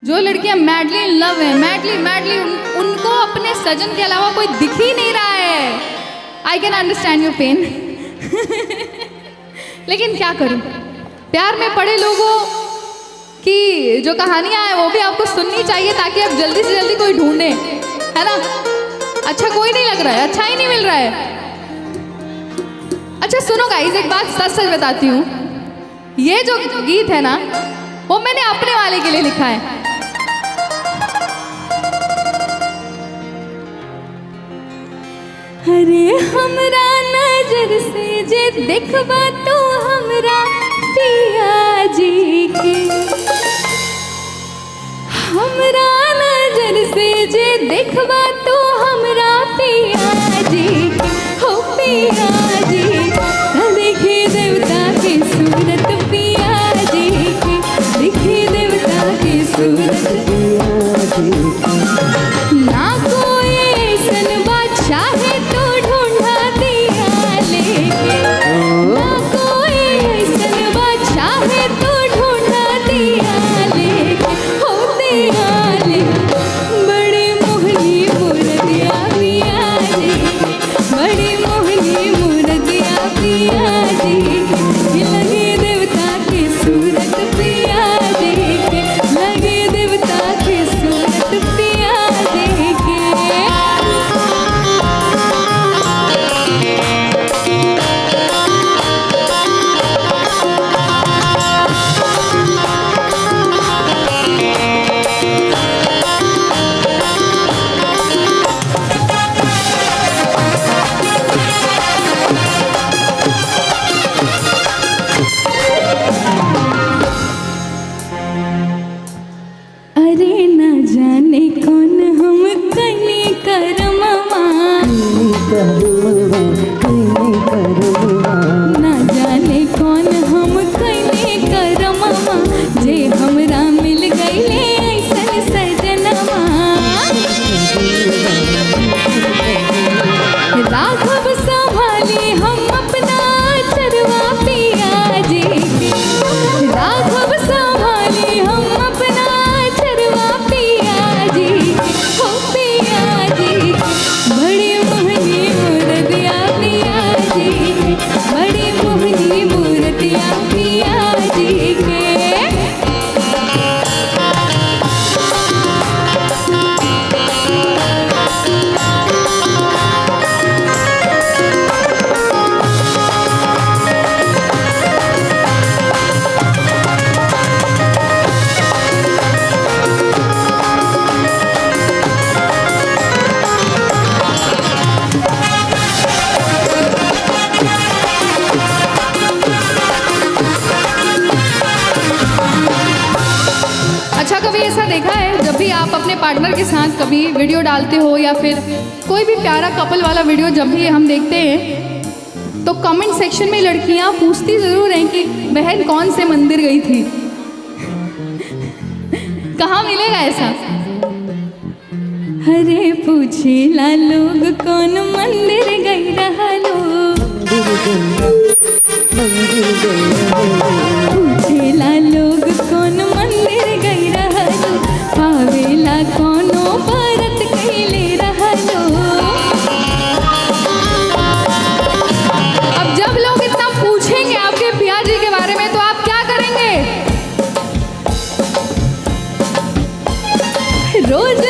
जो लड़कियां madly in love है, मैडली उनको अपने सजन के अलावा कोई दिख ही नहीं रहा है। I can understand your PAN. लेकिन क्या करूं, प्यार में पड़े लोगों की जो कहानियां हैं वो भी आपको सुननी चाहिए ताकि आप जल्दी से जल्दी कोई ढूंढे, है ना। अच्छा कोई नहीं लग रहा है, अच्छा ही नहीं मिल रहा है। अच्छा सुनो गाइस, एक बात सच सच बताती हूँ, ये जो गीत है ना वो मैंने अपने वाले के लिए लिखा है। अरे हमरा नजर से जे देखबा तो हमरा पिया जी के, हमरा नजर से जे देखबा तो हमरा पिया जी के, हो पिया जी देखे देवता की सूरत पिया जी की, देखे देवता की सूरत पिया जी की। ना कोई ऐसन बादशाह है तो ढूंढा दिया लेके, ना कोई ऐसन बादशाह है तो ढूंढा दिया लेके, हो दिया लेके। बड़ी मोहनी मूर्तिया पिया जी, बड़ी मोहनी मूर्तिया पिया जी, लगे देवता की सूरत पिया जी के, लगे देवता की सूरत पिया जी के। अरे न जाने कौन हम कने करमवा, न जाने कौन हम कने करमवा, जे हमरा मिल गईले ऐसन सजनवा। राघव संभाले हम अपना चरवा पिया जी के, राघव संभाले हम अपना चरवा पिया जी के, हो पिया जी के। बड़ी मोहनी मूर्तिया पिया जी के, बड़ी मोहनी मूर्तिया पिया जी के। अच्छा कभी ऐसा देखा है जब भी आप अपने पार्टनर के साथ कभी वीडियो डालते हो या फिर कोई भी प्यारा कपल वाला वीडियो जब भी हम देखते हैं तो कमेंट सेक्शन में लड़कियां पूछती ज़रूर हैं कि बहन कौन से मंदिर गई थी। कहाँ मिलेगा ऐसा? अरे पूछेला लोग कौन मंदिर गई रहा लोग, पूछेला लोग कौन मंदिर गई रहा लोग, पावेला कौनो व्रत कैले रहा लोग। अब जब लोग इतना पूछेंगे आपके पिया जी के बारे में तो आप क्या करेंगे? रोज